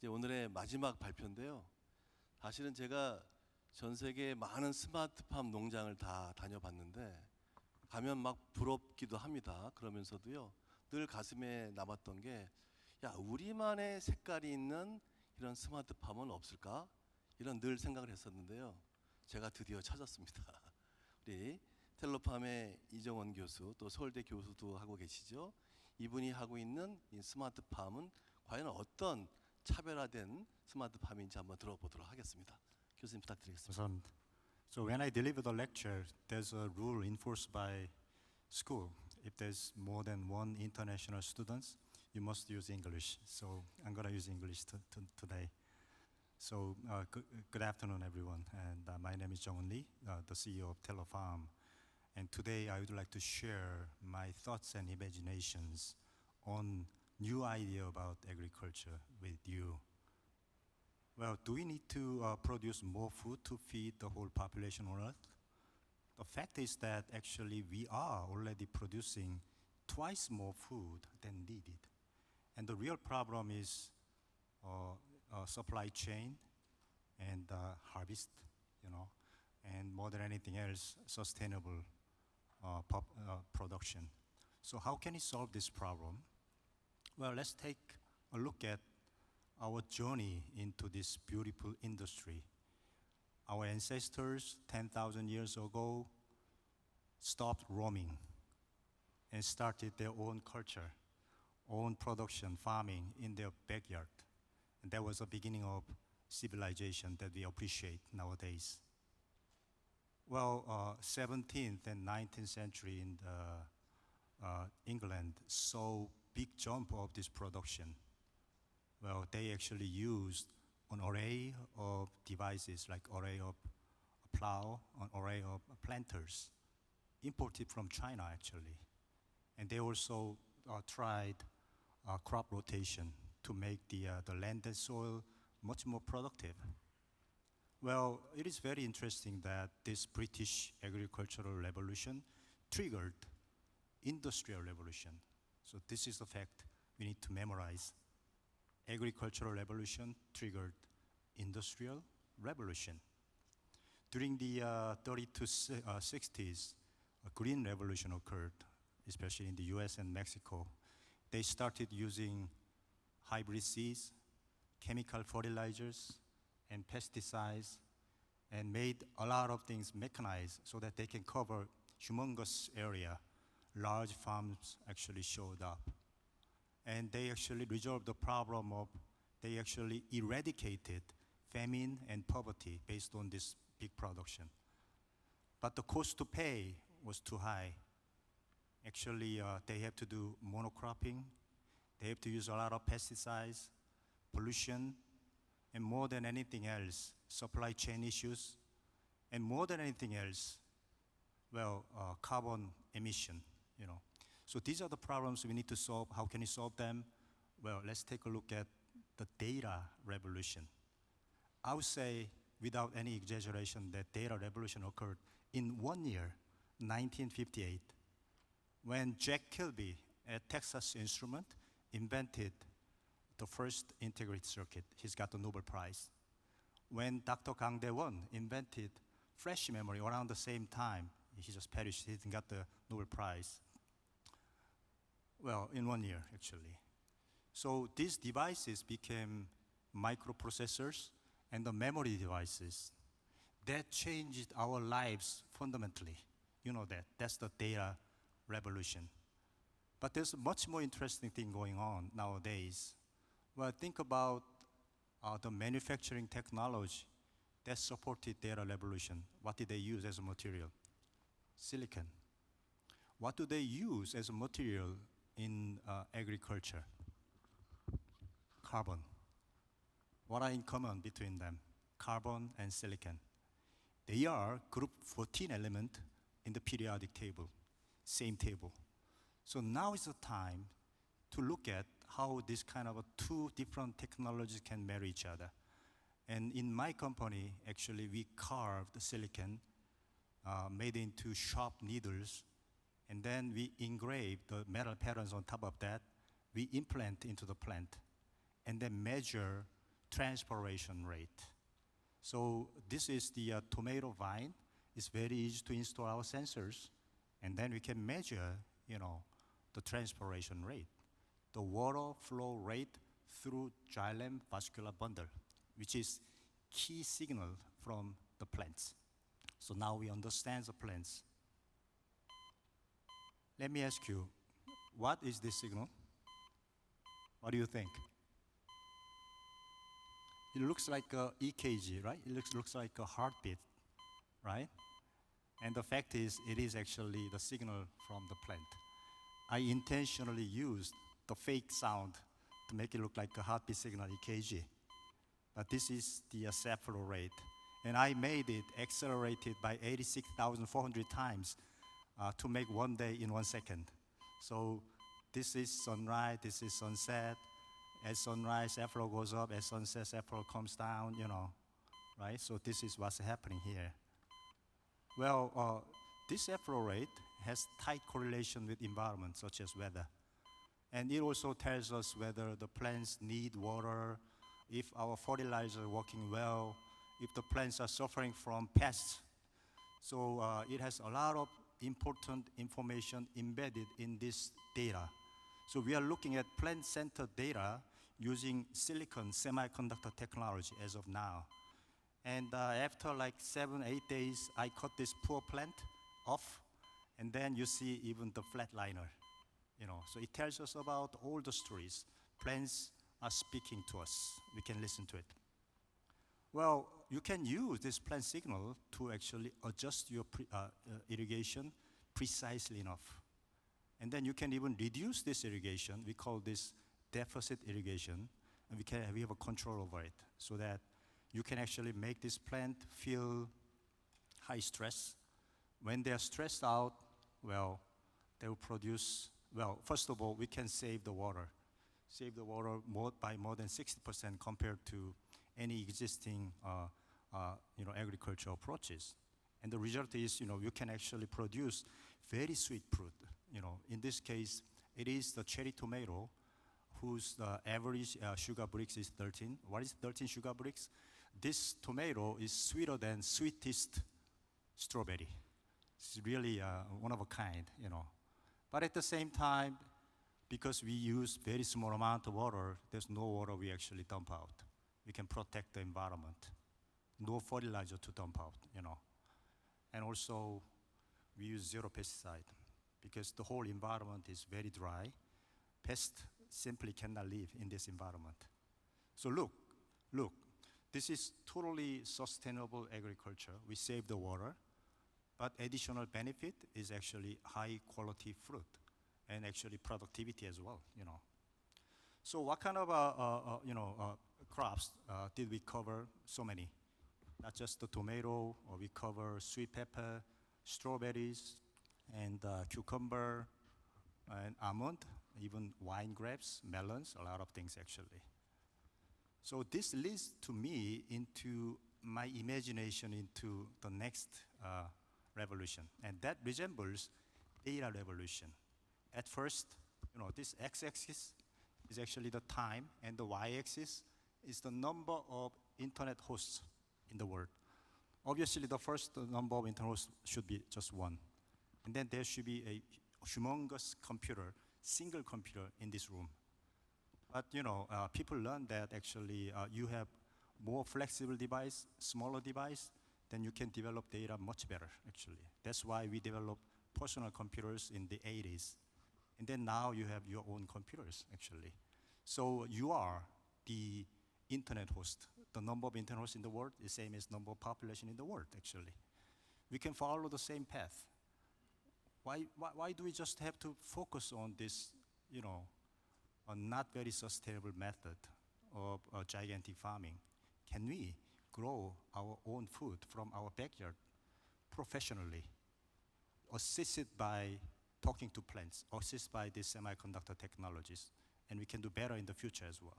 이제 오늘의 마지막 발표인데요. 사실은 제가 전 세계 많은 스마트팜 농장을 다 다녀봤는데 가면 막 부럽기도 합니다. 그러면서도요, 늘 가슴에 남았던 게, 야, 우리만의 색깔이 있는 이런 스마트팜은 없을까? 이런 늘 생각을 했었는데요. 제가 드디어 찾았습니다. 우리 텔로팜의 이정원 교수, 또 서울대 교수도 하고 계시죠. 이분이 하고 있는 이 스마트팜은 과연 어떤 차별화된 스마트팜인지 한번 들어보도록 하겠습니다. 교수님 부탁드리겠습니다. So when I deliver the lecture, there's a rule enforced by school. If there's more than one international students, you must use English. So I'm going to use English today. So good afternoon, everyone. And my name is Jong-un Lee, the CEO of 텔로팜. And today I would like to share my thoughts and imaginations on new idea about agriculture with you. Well, do we need to produce more food to feed the whole population on Earth? The fact is that actually we are already producing twice more food than needed. And the real problem is supply chain and harvest, and more than anything else, sustainable production. So how can we solve this problem? Well, let's take a look at our journey into this beautiful industry. Our ancestors 10,000 years ago stopped roaming and started their own culture, own production, farming in their backyard. And that was the beginning of civilization that we appreciate nowadays. Well, 17th and 19th century in England saw big jump of this production. Well, they actually used an array of devices, like array of plow, an array of planters, imported from China actually. And they also tried crop rotation to make the land and soil much more productive. Well, it is very interesting that this British agricultural revolution triggered industrial revolution. So this is the fact we need to memorize. Agricultural revolution triggered industrial revolution. During the 30s to 60s, a green revolution occurred, especially in the US and Mexico. They started using hybrid seeds, chemical fertilizers, and pesticides, and made a lot of things mechanized so that they can cover humongous area. Large farms actually showed up. And they actually resolved the problem of, they actually eradicated famine and poverty based on this big production. But the cost to pay was too high. Actually, they have to do monocropping. They have to use a lot of pesticides, pollution, and more than anything else, supply chain issues, and more than anything else, well, carbon emission, So these are the problems we need to solve. How can we solve them? Well, let's take a look at the data revolution. I would say, without any exaggeration, that data revolution occurred in 1 year, 1958, when Jack Kilby at Texas Instruments invented the first integrated circuit. He's got the Nobel Prize. When Dr. Kang Dae-won invented flash memory around the same time, he just perished, he got the Nobel Prize. Well, in 1 year, actually. So these devices became microprocessors and the memory devices. That changed our lives fundamentally. You know that. That's the data revolution. But there's a much more interesting thing going on nowadays. Well, think about the manufacturing technology that supported data revolution. What did they use as a material? Silicon. What do they use as a material in agriculture? Carbon. What are in common between them? Carbon and silicon. They are group 14 element in the periodic table, same table. So now is the time to look at how this kind of two different technologies can marry each other. And in my company, actually, we carved the silicon, made into sharp needles, and then we engrave the metal patterns on top of that. We implant into the plant, and then measure transpiration rate. So this is the tomato vine. It's very easy to install our sensors, and then we can measure, the transpiration rate, the water flow rate through xylem vascular bundle, which is key signal from the plants. So now we understand the plants. Let me ask you, what is this signal? What do you think? It looks like a EKG, right? It looks like a heartbeat, right? And the fact is, it is actually the signal from the plant. I intentionally used the fake sound to make it look like a heartbeat signal, EKG. But this is the sap flow rate. And I made it accelerated by 86,400 times to make 1 day in 1 second. So this is sunrise, this is sunset. As sunrise, sap flow goes up. As sunset, sap flow comes down, right? So this is what's happening here. Well, this sap flow rate has tight correlation with environment, such as weather. And it also tells us whether the plants need water, if our fertilizer is working well, if the plants are suffering from pests. So it has a lot of important information embedded in this data. So we are looking at plant-centered data using silicon semiconductor technology as of now. And after like 7-8 days, I cut this poor plant off, and then you see even the flatliner. So it tells us about all the stories. Plants are speaking to us. We can listen to it. Well, you can use this plant signal to actually adjust your irrigation precisely enough. And then you can even reduce this irrigation. We call this deficit irrigation, and we have a control over it so that you can actually make this plant feel high stress. When they are stressed out, well, they will produce, first of all, we can save the water. Save the water by more than 60% compared to any existing agricultural approaches. And the result is, you can actually produce very sweet fruit. In this case, it is the cherry tomato whose average sugar bricks is 13. What is 13 sugar bricks? This tomato is sweeter than sweetest strawberry. It's really one of a kind, But at the same time, because we use very small amount of water, there's no water we actually dump out. We can protect the environment. No fertilizer to dump out, And also, we use zero pesticide because the whole environment is very dry. Pests simply cannot live in this environment. So look, this is totally sustainable agriculture. We save the water, but additional benefit is actually high quality fruit and actually productivity as well, So what kind of crops did we cover? So many. Not just the tomato, or we cover sweet pepper, strawberries, and cucumber, and almond, even wine grapes, melons, a lot of things actually. So this leads to me into my imagination into the next revolution, and that resembles data revolution. At first, this x-axis is actually the time, and the y-axis is the number of internet hosts in the world. Obviously, the first number of internet hosts should be just 1. And then there should be a humongous computer, single computer in this room. But people learn that actually you have more flexible device, smaller device, then you can develop data much better, actually. That's why we developed personal computers in the 80s. And then now you have your own computers, actually. So you are the internet host. The number of internet hosts in the world is the same as number of population in the world, actually. We can follow the same path. Why do we just have to focus on this, a not very sustainable method of gigantic farming? Can we grow our own food from our backyard professionally, assisted by talking to plants, assisted by these semiconductor technologies, and we can do better in the future as well?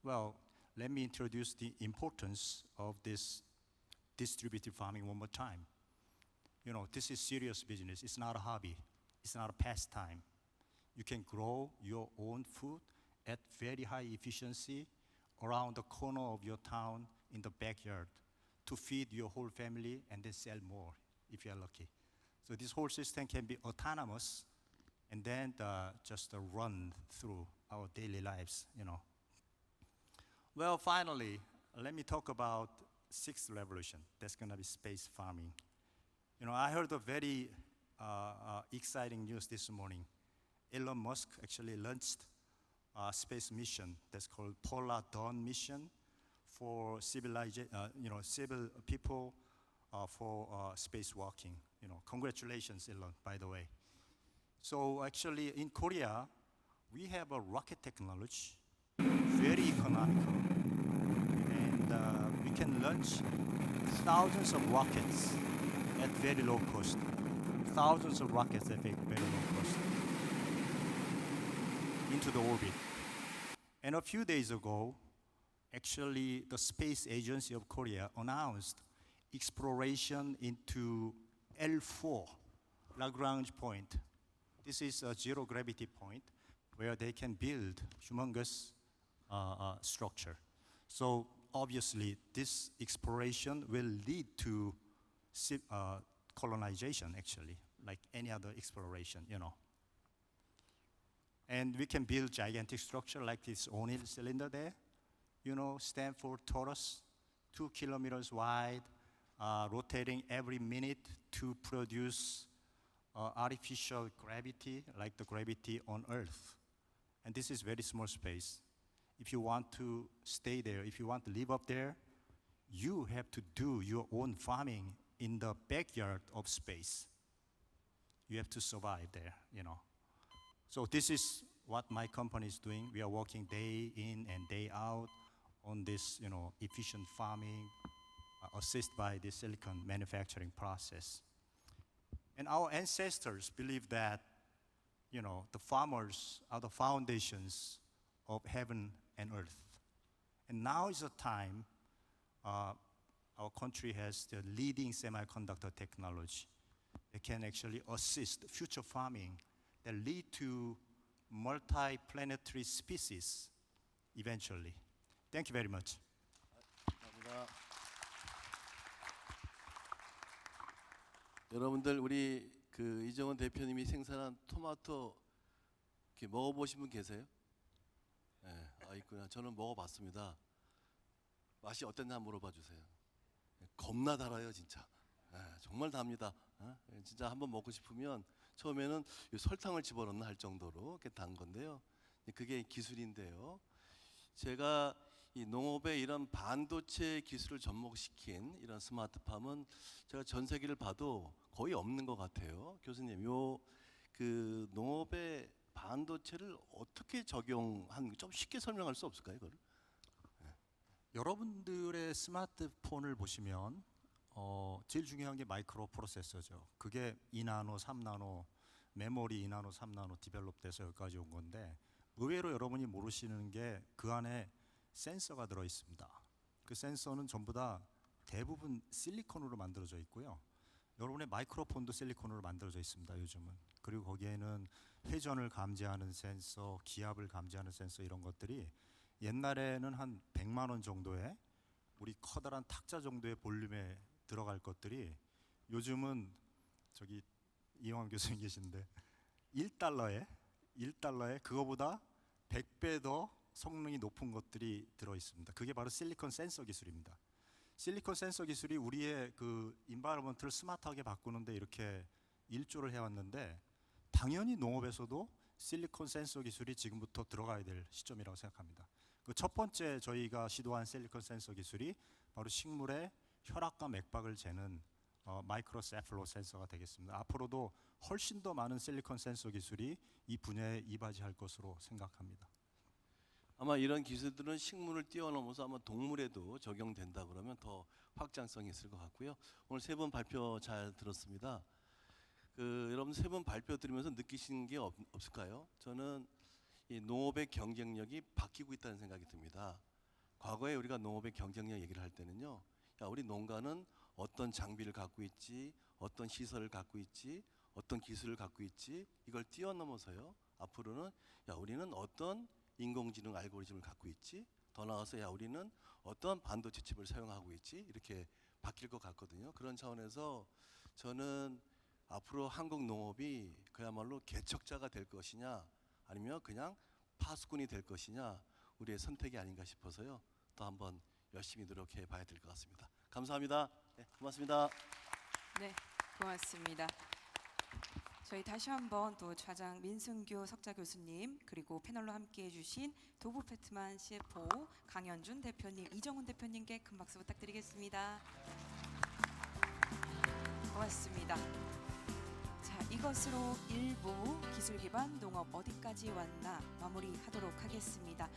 Well, let me introduce the importance of this distributed farming one more time. This is serious business. It's not a hobby. It's not a pastime. You can grow your own food at very high efficiency, around the corner of your town in the backyard to feed your whole family and then sell more if you are lucky. So this whole system can be autonomous and then just run through our daily lives, you know. Well, finally, let me talk about sixth revolution. That's going to be space farming. You know, I heard a very exciting news this morning. Elon Musk actually launched a space mission that's called Polar Dawn mission for civil people for spacewalking. You know, congratulations, Elon, by the way. So actually, in Korea, we have a rocket technology, very economical, and we can launch thousands of rockets at very low cost. Thousands of rockets at very low cost into the orbit. And a few days ago, actually, the Space Agency of Korea announced exploration into L4, Lagrange point. This is a zero gravity point where they can build humongous structure. So obviously, this exploration will lead to colonization, actually, like any other exploration, you know. And we can build gigantic structure like this O'Neill cylinder there, you know, Stanford torus, 2 kilometers wide, rotating every minute to produce artificial gravity, like the gravity on Earth. And this is very small space. If you want to stay there, if you want to live up there, you have to do your own farming in the backyard of space. You have to survive there, you know. So this is what my company is doing. We are working day in and day out on this, you know, efficient farming, assisted by the silicon manufacturing process. And our ancestors believed that, you know, the farmers are the foundations of heaven and earth. And now is the time our country has the leading semiconductor technology that can actually assist future farming that lead to multi-planetary species eventually. Thank you very much. 감사합니다. 여러분들 우리 그 이정원 대표님이 생산한 토마토 이렇게 먹어보신 분 계세요? 네, 있구나. 저는 먹어봤습니다. 맛이 어땠나 물어봐 주세요. 겁나 달아요, 진짜. 정말 답니다. 진짜 한번 먹고 싶으면 처음에는 설탕을 집어넣나 할 정도로 이렇게 단 건데요. 그게 기술인데요. 제가 이 농업의 이런 반도체 기술을 접목시킨 이런 스마트팜은 제가 전 세계를 봐도 거의 없는 것 같아요. 교수님, 그 농업의 반도체를 어떻게 적용한 좀 쉽게 설명할 수 없을까요, 그걸? 여러분들의 스마트폰을 보시면 제일 중요한 게 마이크로 프로세서죠. 그게 2나노, 3나노, 메모리 2나노, 3나노 디벨롭돼서 여기까지 온 건데 의외로 여러분이 모르시는 게 그 안에 센서가 들어 있습니다. 그 센서는 전부 다 대부분 실리콘으로 만들어져 있고요. 여러분의 마이크로폰도 실리콘으로 만들어져 있습니다, 요즘은. 그리고 거기에는 회전을 감지하는 센서, 기압을 감지하는 센서 이런 것들이 옛날에는 한 100만 원 정도의 우리 커다란 탁자 정도의 볼륨에 들어갈 것들이 요즘은 저기 이영환 교수님 계신데 1달러에 그거보다 100배 더 성능이 높은 것들이 들어 있습니다. 그게 바로 실리콘 센서 기술입니다. 실리콘 센서 기술이 우리의 그 인바이러먼트를 스마트하게 바꾸는데 이렇게 일조를 해왔는데 당연히 농업에서도 실리콘 센서 기술이 지금부터 들어가야 될 시점이라고 생각합니다. 그 첫 번째 저희가 시도한 실리콘 센서 기술이 바로 식물의 혈압과 맥박을 재는 마이크로세플로 센서가 되겠습니다. 앞으로도 훨씬 더 많은 실리콘 센서 기술이 이 분야에 이바지할 것으로 생각합니다. 아마 이런 기술들은 식물을 뛰어넘어서 아마 동물에도 적용된다 그러면 더 확장성이 있을 것 같고요. 오늘 세 분 발표 잘 들었습니다. 여러분 세 분 발표 들으면서 느끼시는 게 없을까요? 저는 이 농업의 경쟁력이 바뀌고 있다는 생각이 듭니다. 과거에 우리가 농업의 경쟁력 얘기를 할 때는요, 야, 우리 농가는 어떤 장비를 갖고 있지, 어떤 시설을 갖고 있지, 어떤 기술을 갖고 있지, 이걸 뛰어넘어서요. 앞으로는 야, 우리는 어떤 인공지능 알고리즘을 갖고 있지, 더 나아가서 야 우리는 어떤 반도체 칩을 사용하고 있지 이렇게 바뀔 것 같거든요. 그런 차원에서 저는 앞으로 한국 농업이 그야말로 개척자가 될 것이냐 아니면 그냥 파수꾼이 될 것이냐 우리의 선택이 아닌가 싶어서요. 또 한번 열심히 노력해 봐야 될 것 같습니다. 감사합니다. 네, 고맙습니다. 네, 고맙습니다. 저희 다시 한번 또 차장 민승규 석좌 교수님 그리고 패널로 함께해 주신 도브페트만 CFO 강현준 대표님, 이정훈 대표님께 큰 박수 부탁드리겠습니다. 고맙습니다. 자, 이것으로 1부 기술 기반 농업 어디까지 왔나 마무리하도록 하겠습니다.